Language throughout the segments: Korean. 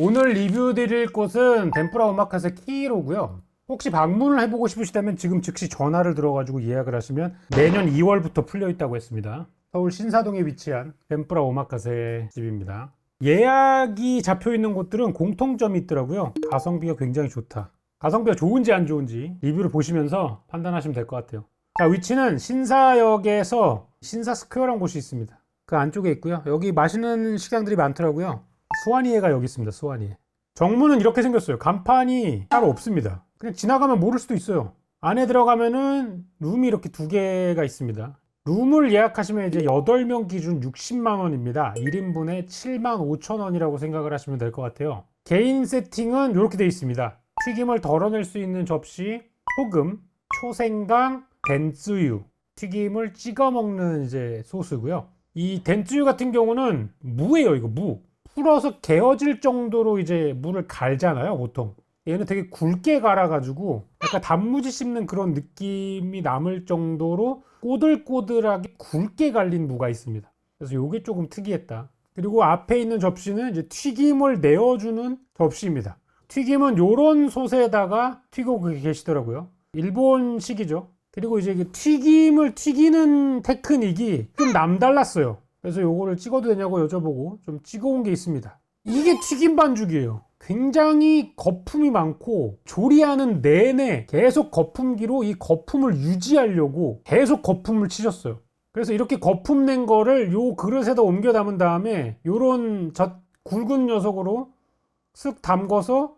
오늘 리뷰 드릴 곳은 덴푸라 오마카세 키이로고요. 혹시 방문을 해보고 싶으시다면 지금 즉시 전화를 들어가지고 예약을 하시면 내년 2월부터 풀려 있다고 했습니다. 서울 신사동에 위치한 덴푸라 오마카세 집입니다. 예약이 잡혀 있는 곳들은 공통점이 있더라고요. 가성비가 굉장히 좋다. 가성비가 좋은지 안 좋은지 리뷰를 보시면서 판단하시면 될 것 같아요. 자, 위치는 신사역에서 신사스퀘어라는 곳이 있습니다. 그 안쪽에 있고요. 여기 맛있는 식당들이 많더라고요. 수완이에가 여기 있습니다. 수완이에. 정문은 이렇게 생겼어요. 간판이 따로 없습니다. 그냥 지나가면 모를 수도 있어요. 안에 들어가면은 룸이 이렇게 두 개가 있습니다. 룸을 예약하시면 이제 8명 기준 60만 원입니다. 1인분에 7만 5천 원이라고 생각을 하시면 될 것 같아요. 개인 세팅은 이렇게 되어 있습니다. 튀김을 덜어낼 수 있는 접시, 소금, 초생강, 덴쯔유, 튀김을 찍어 먹는 이제 소스고요. 이 덴쯔유 같은 경우는 무예요. 이거 무. 풀어서 개어질 정도로 이제 무를 갈잖아요, 보통. 얘는 되게 굵게 갈아가지고 약간 단무지 씹는 그런 느낌이 남을 정도로 꼬들꼬들하게 굵게 갈린 무가 있습니다. 그래서 이게 조금 특이했다. 그리고 앞에 있는 접시는 이제 튀김을 내어주는 접시입니다. 튀김은 요런 솥에다가 튀고 계시더라고요. 일본식이죠. 그리고 이제 튀김을 튀기는 테크닉이 좀 남달랐어요. 그래서 요거를 찍어도 되냐고 여쭤보고 좀 찍어온 게 있습니다. 이게 튀김 반죽이에요. 굉장히 거품이 많고 조리하는 내내 계속 거품기로 이 거품을 유지하려고 계속 거품을 치셨어요. 그래서 이렇게 거품 낸 거를 요 그릇에다 옮겨 담은 다음에 요런 굵은 녀석으로 쓱 담궈서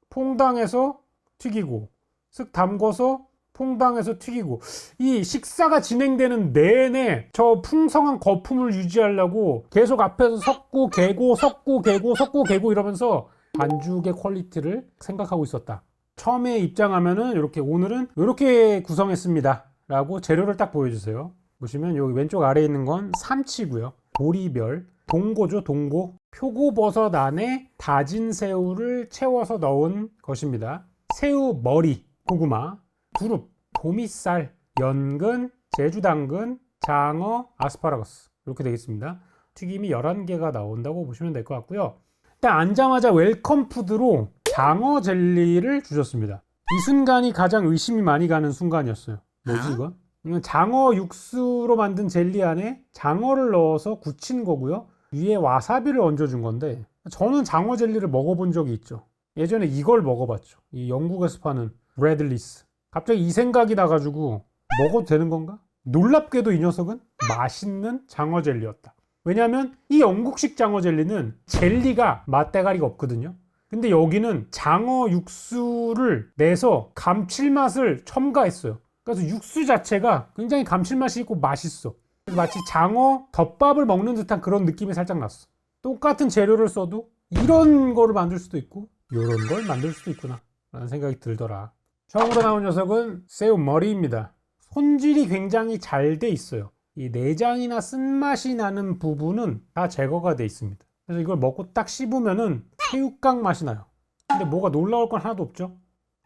퐁당해서 튀기고 쓱 담궈서 퐁당해서 튀기고, 이 식사가 진행되는 내내 저 풍성한 거품을 유지하려고 계속 앞에서 섞고 개고 섞고 개고 섞고 개고 이러면서 반죽의 퀄리티를 생각하고 있었다. 처음에 입장하면은 이렇게 오늘은 이렇게 구성했습니다 라고 재료를 딱 보여주세요. 보시면 여기 왼쪽 아래에 있는 건 삼치고요. 보리별, 동고죠. 동고. 표고버섯 안에 다진 새우를 채워서 넣은 것입니다. 새우 머리, 고구마, 두릅, 도미쌀, 연근, 제주당근, 장어, 아스파라거스 이렇게 되겠습니다. 튀김이 11개가 나온다고 보시면 될 것 같고요. 일단 앉자마자 웰컴 푸드로 장어 젤리를 주셨습니다. 이 순간이 가장 의심이 많이 가는 순간이었어요. 뭐지 이건? 이건 장어 육수로 만든 젤리 안에 장어를 넣어서 굳힌 거고요. 위에 와사비를 얹어준 건데, 저는 장어 젤리를 먹어본 적이 있죠. 예전에 이걸 먹어봤죠. 이 영국에서 파는 브래들리스. 갑자기 이 생각이 나가지고 먹어도 되는 건가? 놀랍게도 이 녀석은 맛있는 장어 젤리였다. 왜냐하면 이 영국식 장어 젤리는 젤리가 맛대가리가 없거든요. 근데 여기는 장어 육수를 내서 감칠맛을 첨가했어요. 그래서 육수 자체가 굉장히 감칠맛이 있고 맛있어. 마치 장어 덮밥을 먹는 듯한 그런 느낌이 살짝 났어. 똑같은 재료를 써도 이런 거를 만들 수도 있고 이런 걸 만들 수도 있구나 라는 생각이 들더라. 처음으로 나온 녀석은 새우 머리입니다. 손질이 굉장히 잘 돼 있어요. 이 내장이나 쓴맛이 나는 부분은 다 제거가 돼 있습니다. 그래서 이걸 먹고 딱 씹으면은 새우깡 맛이 나요. 근데 뭐가 놀라울 건 하나도 없죠.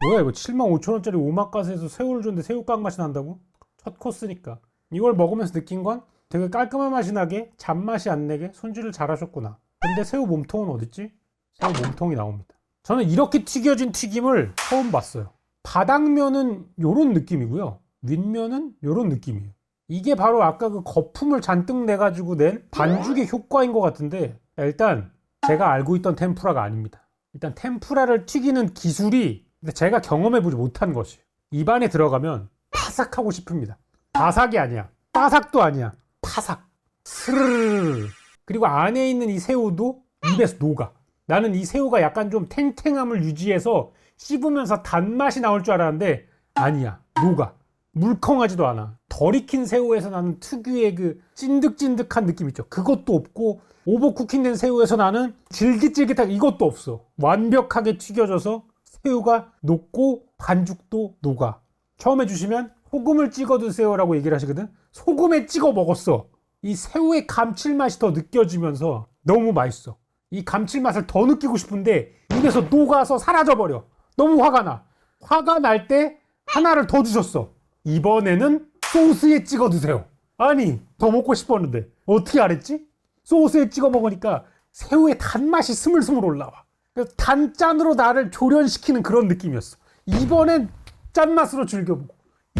뭐야 이거 75,000원짜리 오마카세에서 새우를 줬는데 새우깡 맛이 난다고? 첫 코스니까. 이걸 먹으면서 느낀 건 되게 깔끔한 맛이 나게 잡맛이 안 내게 손질을 잘 하셨구나. 근데 새우 몸통은 어딨지? 새우 몸통이 나옵니다. 저는 이렇게 튀겨진 튀김을 처음 봤어요. 바닥면은 요런 느낌이고요. 윗면은 요런 느낌이에요. 이게 바로 아까 그 거품을 잔뜩 내가지고 낸 반죽의 효과인 것 같은데, 일단 제가 알고 있던 템푸라가 아닙니다. 일단 템푸라를 튀기는 기술이 제가 경험해보지 못한 것이에요. 입안에 들어가면 파삭하고 싶습니다. 바삭이 아니야. 바삭도 아니야. 파삭. 스르르르. 그리고 안에 있는 이 새우도 입에서 녹아. 나는 이 새우가 약간 좀 탱탱함을 유지해서 씹으면서 단맛이 나올 줄 알았는데 아니야. 녹아. 물컹하지도 않아. 덜 익힌 새우에서 나는 특유의 그 찐득찐득한 느낌 있죠. 그것도 없고, 오버쿠킹된 새우에서 나는 질깃질깃한 이것도 없어. 완벽하게 튀겨져서 새우가 녹고 반죽도 녹아. 처음에 주시면 소금을 찍어 드세요 라고 얘기를 하시거든. 소금에 찍어 먹었어. 이 새우의 감칠맛이 더 느껴지면서 너무 맛있어. 이 감칠맛을 더 느끼고 싶은데 입에서 녹아서 사라져버려. 너무 화가 나. 화가 날 때 하나를 더 주셨어. 이번에는 소스에 찍어 드세요. 아니, 더 먹고 싶었는데 어떻게 알았지? 소스에 찍어 먹으니까 새우의 단맛이 스물스물 올라와. 그래서 단짠으로 나를 조련시키는 그런 느낌이었어. 이번엔 짠맛으로 즐겨보고,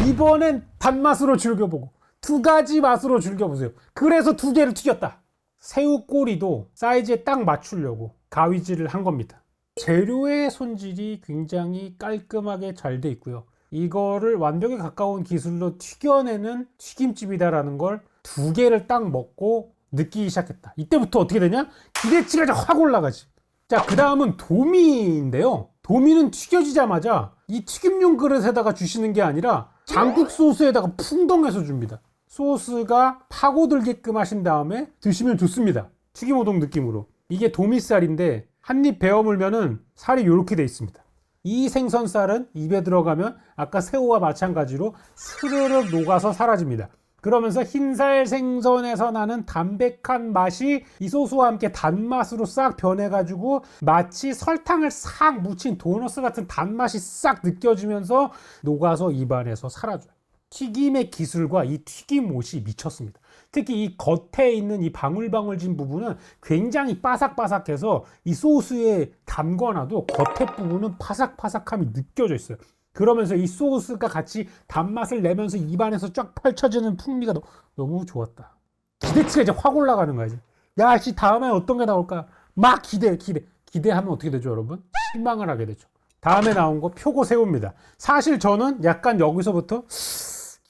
이번엔 단맛으로 즐겨보고, 두 가지 맛으로 즐겨보세요. 그래서 두 개를 튀겼다. 새우 꼬리도 사이즈에 딱 맞추려고 가위질을 한 겁니다. 재료의 손질이 굉장히 깔끔하게 잘 돼 있고요. 이거를 완벽에 가까운 기술로 튀겨내는 튀김집이다라는 걸 두 개를 딱 먹고 느끼기 시작했다. 이때부터 어떻게 되냐? 기대치가 확 올라가지. 자, 그 다음은 도미인데요. 도미는 튀겨지자마자 이 튀김용 그릇에다가 주시는 게 아니라 장국 소스에다가 풍덩해서 줍니다. 소스가 파고들게끔 하신 다음에 드시면 좋습니다. 튀김우동 느낌으로. 이게 도미살인데 한 입 베어 물면은 살이 이렇게 돼 있습니다. 이 생선살은 입에 들어가면 아까 새우와 마찬가지로 스르륵 녹아서 사라집니다. 그러면서 흰살 생선에서 나는 담백한 맛이 이 소스와 함께 단맛으로 싹 변해가지고 마치 설탕을 싹 묻힌 도너스 같은 단맛이 싹 느껴지면서 녹아서 입안에서 사라져요. 튀김의 기술과 이 튀김옷이 미쳤습니다. 특히 이 겉에 있는 이 방울방울진 부분은 굉장히 바삭바삭해서 이 소스에 담궈놔도 겉에 부분은 바삭바삭함이 느껴져 있어요. 그러면서 이 소스가 같이 단맛을 내면서 입안에서 쫙 펼쳐지는 풍미가 너무 좋았다. 기대치가 이제 확 올라가는 거야. 이제. 야, 씨, 다음에 어떤 게 나올까? 막 기대하면 어떻게 되죠, 여러분? 실망을 하게 되죠. 다음에 나온 거 표고새우입니다. 사실 저는 약간 여기서부터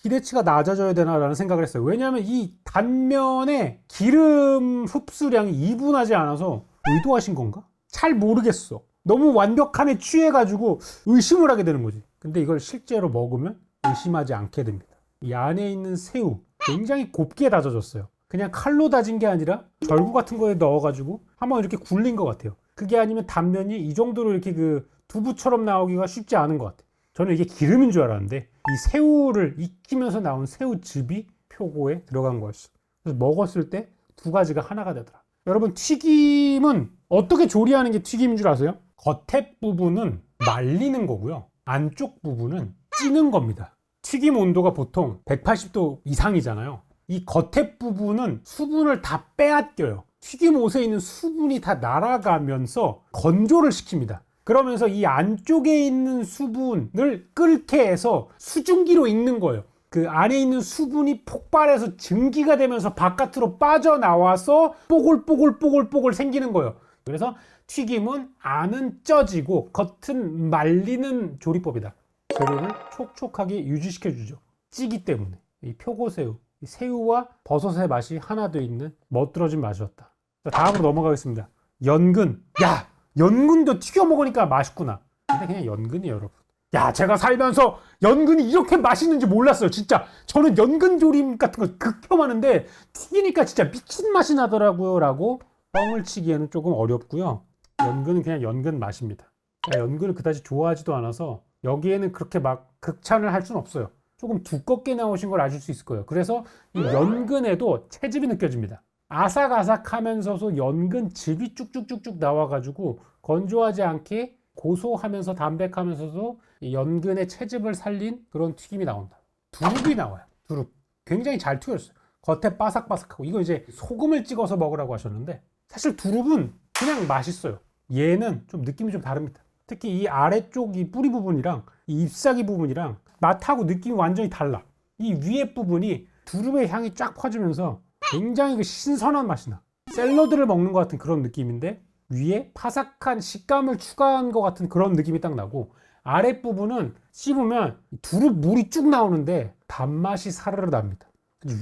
기대치가 낮아져야 되나라는 생각을 했어요. 왜냐하면 이 단면에 기름 흡수량이 이분하지 않아서 의도하신 건가? 잘 모르겠어. 너무 완벽함에 취해가지고 의심을 하게 되는 거지. 근데 이걸 실제로 먹으면 의심하지 않게 됩니다. 이 안에 있는 새우 굉장히 곱게 다져졌어요. 그냥 칼로 다진 게 아니라 절구 같은 거에 넣어가지고 한번 이렇게 굴린 것 같아요. 그게 아니면 단면이 이 정도로 이렇게 그 두부처럼 나오기가 쉽지 않은 것 같아요. 저는 이게 기름인 줄 알았는데 이 새우를 익히면서 나온 새우즙이 표고에 들어간 거였어. 그래서 먹었을 때 두 가지가 하나가 되더라. 여러분, 튀김은 어떻게 조리하는 게 튀김인 줄 아세요? 겉에 부분은 말리는 거고요. 안쪽 부분은 찌는 겁니다. 튀김 온도가 보통 180도 이상이잖아요. 이 겉에 부분은 수분을 다 빼앗겨요. 튀김 옷에 있는 수분이 다 날아가면서 건조를 시킵니다. 그러면서 이 안쪽에 있는 수분을 끓게 해서 수증기로 익는 거예요. 그 안에 있는 수분이 폭발해서 증기가 되면서 바깥으로 빠져나와서 뽀글뽀글 생기는 거예요. 그래서 튀김은 안은 쪄지고 겉은 말리는 조리법이다. 재료를 촉촉하게 유지시켜주죠. 찌기 때문에. 이 표고새우, 이 새우와 버섯의 맛이 하나 돼 있는 멋들어진 맛이었다. 자, 다음으로 넘어가겠습니다. 연근. 야! 연근도 튀겨 먹으니까 맛있구나. 근데 그냥 연근이에요, 여러분. 야, 제가 살면서 연근이 이렇게 맛있는지 몰랐어요. 진짜 저는 연근 조림 같은 거 극혐하는데 튀기니까 진짜 미친 맛이 나더라고요 라고 뻥을 치기에는 조금 어렵고요. 연근은 그냥 연근 맛입니다. 연근을 그다지 좋아하지도 않아서 여기에는 그렇게 막 극찬을 할 수는 없어요. 조금 두껍게 나오신 걸 아실 수 있을 거예요. 그래서 이 연근에도 채즙이 느껴집니다. 아삭아삭하면서도 연근즙이 쭉쭉쭉쭉 나와가지고 건조하지 않게 고소하면서 담백하면서도 연근의 채즙을 살린 그런 튀김이 나온다. 두릅이 나와요. 두릅. 굉장히 잘 튀겼어요. 겉에 바삭바삭하고. 이거 이제 소금을 찍어서 먹으라고 하셨는데 사실 두릅은 그냥 맛있어요. 얘는 좀 느낌이 좀 다릅니다. 특히 이 아래쪽 이 뿌리 부분이랑 이 잎사귀 부분이랑 맛하고 느낌이 완전히 달라. 이 위에 부분이 두릅의 향이 쫙 퍼지면서 굉장히 그 신선한 맛이 나. 샐러드를 먹는 것 같은 그런 느낌인데 위에 바삭한 식감을 추가한 것 같은 그런 느낌이 딱 나고 아랫부분은 씹으면 두릅 물이 쭉 나오는데 단맛이 사르르 납니다.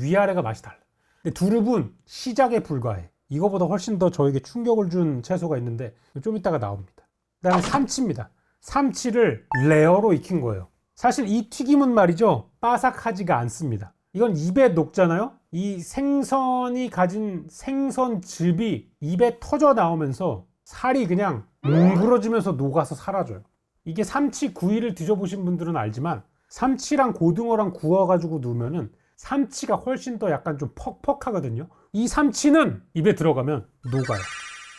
위아래가 맛이 달라. 근데 두릅은 시작에 불과해. 이거보다 훨씬 더 저에게 충격을 준 채소가 있는데 좀 이따가 나옵니다. 그 다음에 삼치입니다. 삼치를 레어로 익힌 거예요. 사실 이 튀김은 말이죠, 바삭하지가 않습니다. 이건 입에 녹잖아요. 이 생선이 가진 생선즙이 입에 터져 나오면서 살이 그냥 뭉그러지면서 녹아서 사라져요. 이게 삼치 구이를 드셔보신 분들은 알지만 삼치랑 고등어랑 구워가지고 넣으면은 삼치가 훨씬 더 약간 좀 퍽퍽하거든요. 이 삼치는 입에 들어가면 녹아요.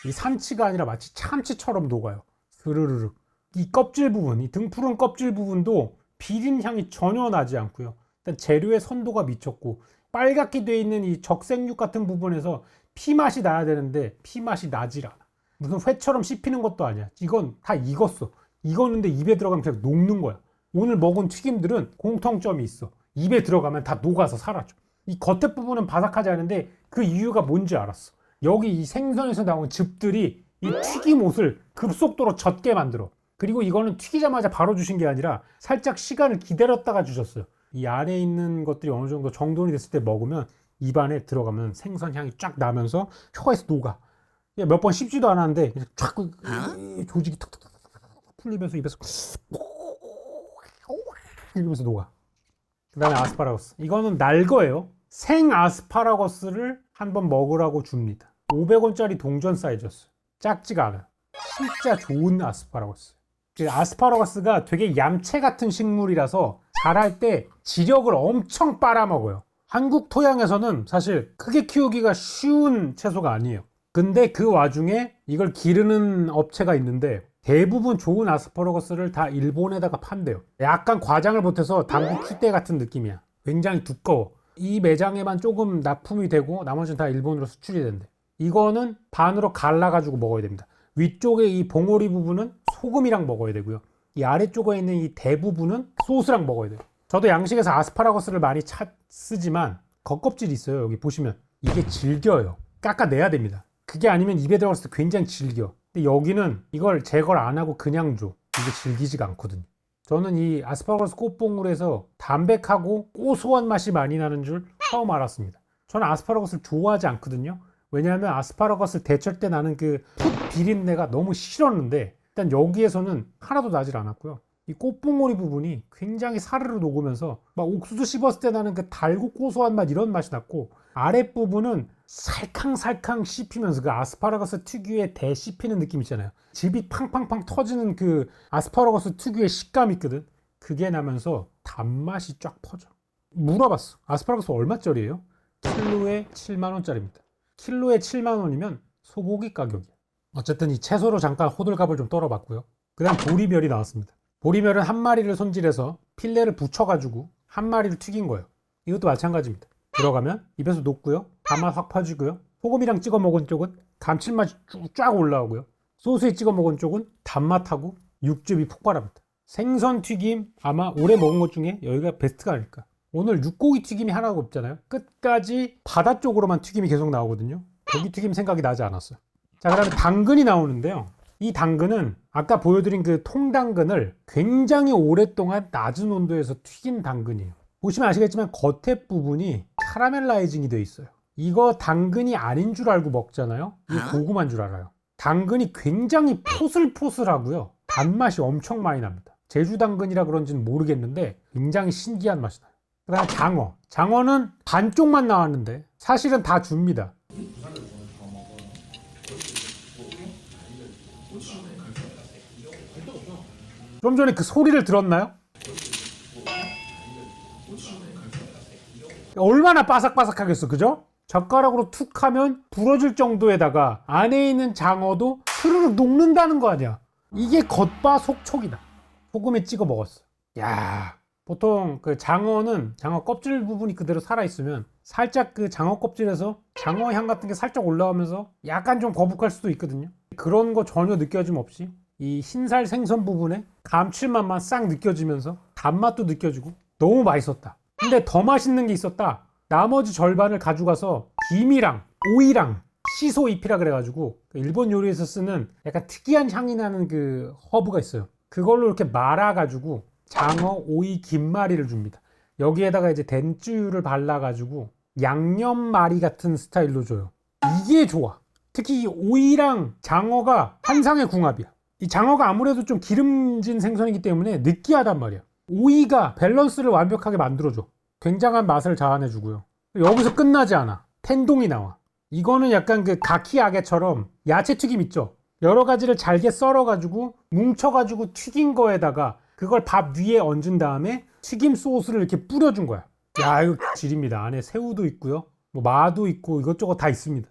이 삼치가 아니라 마치 참치처럼 녹아요. 스르르륵. 이 껍질 부분, 이 등푸른 껍질 부분도 비린 향이 전혀 나지 않고요. 일단 재료의 선도가 미쳤고 빨갛게 돼 있는 이 적색육 같은 부분에서 피맛이 나야 되는데 피맛이 나질 않아. 무슨 회처럼 씹히는 것도 아니야. 이건 다 익었어. 익었는데 입에 들어가면 그냥 녹는 거야. 오늘 먹은 튀김들은 공통점이 있어. 입에 들어가면 다 녹아서 사라져. 이 겉에 부분은 바삭하지 않은데 그 이유가 뭔지 알았어. 여기 이 생선에서 나온 즙들이 이 튀김옷을 급속도로 젖게 만들어. 그리고 이거는 튀기자마자 바로 주신 게 아니라 살짝 시간을 기다렸다가 주셨어요. 이 안에 있는 것들이 어느 정도 정돈이 됐을 때 먹으면 입안에 들어가면 생선 향이 쫙 나면서 혀에서 녹아. 몇 번 씹지도 않았는데 쫙 조직이 턱턱턱 풀리면서 입에서 이러면서 녹아. 그 다음에 아스파라거스. 이거는 날 거예요. 생 아스파라거스를 한번 먹으라고 줍니다. 500원짜리 동전 사이즈였어요. 작지가 않아요. 진짜 좋은 아스파라거스. 아스파라거스가 되게 얌체 같은 식물이라서 자랄 때 지력을 엄청 빨아먹어요. 한국 토양에서는 사실 크게 키우기가 쉬운 채소가 아니에요. 근데 그 와중에 이걸 기르는 업체가 있는데 대부분 좋은 아스파라거스를 다 일본에다가 판대요. 약간 과장을 보태서 당구 큐대 같은 느낌이야. 굉장히 두꺼워. 이 매장에만 조금 납품이 되고 나머지는 다 일본으로 수출이 된대. 이거는 반으로 갈라가지고 먹어야 됩니다. 위쪽에 이 봉오리 부분은 소금이랑 먹어야 되고요. 이 아래쪽에 있는 이 대부분은 소스랑 먹어야 돼요. 저도 양식에서 아스파라거스를 많이 쓰지만 겉껍질이 있어요. 여기 보시면 이게 질겨요. 깎아내야 됩니다. 그게 아니면 입에 들어갔을 때 굉장히 질겨. 근데 여기는 이걸 제거를 안 하고 그냥 줘. 이게 질기지가 않거든요. 저는 이 아스파라거스 꽃봉오리에서 담백하고 고소한 맛이 많이 나는 줄 처음 알았습니다. 저는 아스파라거스를 좋아하지 않거든요. 왜냐하면 아스파라거스 데칠 때 나는 그 풋 비린내가 너무 싫었는데 일단 여기에서는 하나도 나질 않았고요. 이 꽃봉오리 부분이 굉장히 사르르 녹으면서 막 옥수수 씹었을 때 나는 그 달고 고소한 맛 이런 맛이 났고 아랫부분은 살캉살캉 씹히면서 그 아스파라거스 특유의 대 씹히는 느낌 있잖아요. 즙이 팡팡팡 터지는 그 아스파라거스 특유의 식감이 있거든. 그게 나면서 단맛이 쫙 퍼져. 물어봤어. 아스파라거스 얼마짜리예요? 킬로에 7만원짜리입니다. 킬로에 7만원이면 소고기 가격이에요. 어쨌든 이 채소로 잠깐 호들갑을 좀 떨어봤고요. 그 다음 보리멸이 나왔습니다. 보리멸은 한 마리를 손질해서 필레를 붙여가지고 한 마리를 튀긴 거예요. 이것도 마찬가지입니다. 들어가면 입에서 녹고요. 단맛 확 퍼지고요. 소금이랑 찍어 먹은 쪽은 감칠맛이 쫙 올라오고요. 소스에 찍어 먹은 쪽은 단맛하고 육즙이 폭발합니다. 생선 튀김 아마 올해 먹은 것 중에 여기가 베스트가 아닐까. 오늘 육고기 튀김이 하나도 없잖아요. 끝까지 바다 쪽으로만 튀김이 계속 나오거든요. 고기 튀김 생각이 나지 않았어요. 자, 그 다음에 당근이 나오는데요. 이 당근은 아까 보여드린 그 통당근을 굉장히 오랫동안 낮은 온도에서 튀긴 당근이에요. 보시면 아시겠지만 겉에 부분이 카라멜라이징이 되어 있어요. 이거 당근이 아닌 줄 알고 먹잖아요. 이거 고구마인 줄 알아요. 당근이 굉장히 포슬포슬하고요. 단맛이 엄청 많이 납니다. 제주 당근이라 그런지는 모르겠는데 굉장히 신기한 맛이 나요. 그 다음에 장어. 장어는 반쪽만 나왔는데 사실은 다 줍니다. 좀 전에 그 소리를 들었나요? 얼마나 바삭바삭하겠어, 그죠? 젓가락으로 툭 하면 부러질 정도에다가 안에 있는 장어도 스르륵 녹는다는 거 아니야. 이게 겉바 속촉이다. 소금에 찍어 먹었어. 야, 보통 그 장어는 장어 껍질 부분이 그대로 살아있으면 살짝 그 장어 껍질에서 장어 향 같은 게 살짝 올라오면서 약간 좀 거북할 수도 있거든요. 그런 거 전혀 느껴짐 없이 이 흰살 생선 부분에 감칠맛만 싹 느껴지면서 단맛도 느껴지고 너무 맛있었다. 근데 더 맛있는 게 있었다. 나머지 절반을 가져가서 김이랑 오이랑 시소 잎이라 그래가지고 일본 요리에서 쓰는 약간 특이한 향이 나는 그 허브가 있어요. 그걸로 이렇게 말아가지고 장어, 오이, 김말이를 줍니다. 여기에다가 이제 된쯔유를 발라가지고 양념말이 같은 스타일로 줘요. 이게 좋아. 특히 이 오이랑 장어가 환상의 궁합이야. 이 장어가 아무래도 좀 기름진 생선이기 때문에 느끼하단 말이야. 오이가 밸런스를 완벽하게 만들어줘. 굉장한 맛을 자아내주고요. 여기서 끝나지 않아. 텐동이 나와. 이거는 약간 그 가키아게처럼 야채 튀김 있죠. 여러 가지를 잘게 썰어가지고 뭉쳐가지고 튀긴 거에다가 그걸 밥 위에 얹은 다음에 튀김 소스를 이렇게 뿌려준 거야. 야, 이거 질입니다. 안에 새우도 있고요. 뭐 마도 있고 이것저것 다 있습니다.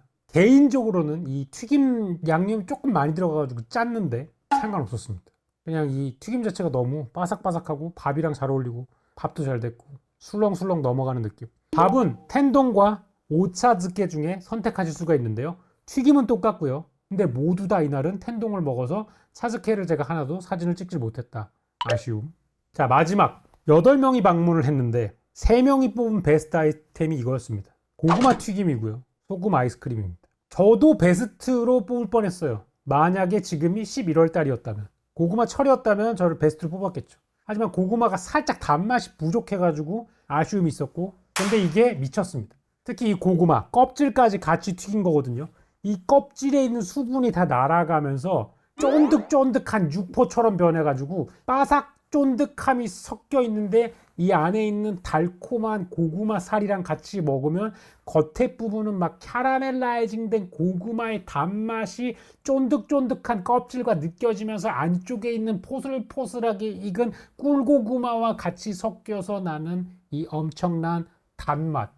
개인적으로는 이 튀김 양념이 조금 많이 들어가가지고 짰는데 상관없었습니다. 그냥 이 튀김 자체가 너무 바삭바삭하고 밥이랑 잘 어울리고 밥도 잘 됐고 술렁술렁 넘어가는 느낌. 밥은 텐동과 오차즈케 중에 선택하실 수가 있는데요. 튀김은 똑같고요. 근데 모두 다 이날은 텐동을 먹어서 사스케를 제가 하나도 사진을 찍질 못했다. 아쉬움. 자, 마지막 8명이 방문을 했는데 3명이 뽑은 베스트 아이템이 이거였습니다. 고구마 튀김이고요. 소금 아이스크림입니다. 저도 베스트로 뽑을 뻔했어요. 만약에 지금이 11월 달이었다면, 고구마 철이었다면 저를 베스트로 뽑았겠죠. 하지만 고구마가 살짝 단맛이 부족해가지고 아쉬움이 있었고, 근데 이게 미쳤습니다. 특히 이 고구마 껍질까지 같이 튀긴 거거든요. 이 껍질에 있는 수분이 다 날아가면서 쫀득쫀득한 육포처럼 변해가지고 바삭 쫀득함이 섞여 있는데 이 안에 있는 달콤한 고구마 살이랑 같이 먹으면 겉에 부분은 막 캐러멜라이징 된 고구마의 단맛이 쫀득쫀득한 껍질과 느껴지면서 안쪽에 있는 포슬포슬하게 익은 꿀고구마와 같이 섞여서 나는 이 엄청난 단맛.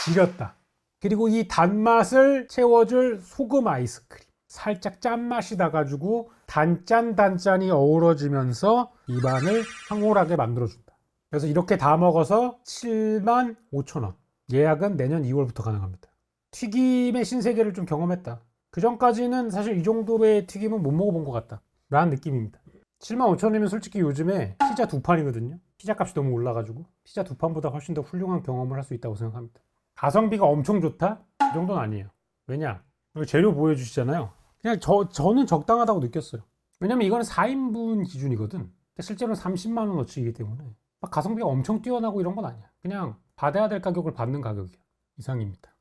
지렸다. 그리고 이 단맛을 채워줄 소금 아이스크림. 살짝 짠맛이 나가지고 단짠단짠이 어우러지면서 입안을 황홀하게 만들어준다. 그래서 이렇게 다 먹어서 75,000원. 예약은 내년 2월부터 가능합니다. 튀김의 신세계를 좀 경험했다. 그 전까지는 사실 이 정도의 튀김은 못 먹어본 것 같다 라는 느낌입니다. 75,000원이면 솔직히 요즘에 피자 2판이거든요. 피자 값이 너무 올라가지고 피자 2판보다 훨씬 더 훌륭한 경험을 할 수 있다고 생각합니다. 가성비가 엄청 좋다? 이 정도는 아니에요. 왜냐? 여기 재료 보여주시잖아요. 그냥 저는 적당하다고 느꼈어요. 왜냐면 이거는 4인분 기준이거든. 근데 실제로는 30만 원어치이기 때문에 막 가성비가 엄청 뛰어나고 이런 건 아니야. 그냥 받아야 될 가격을 받는 가격이야. 이상입니다.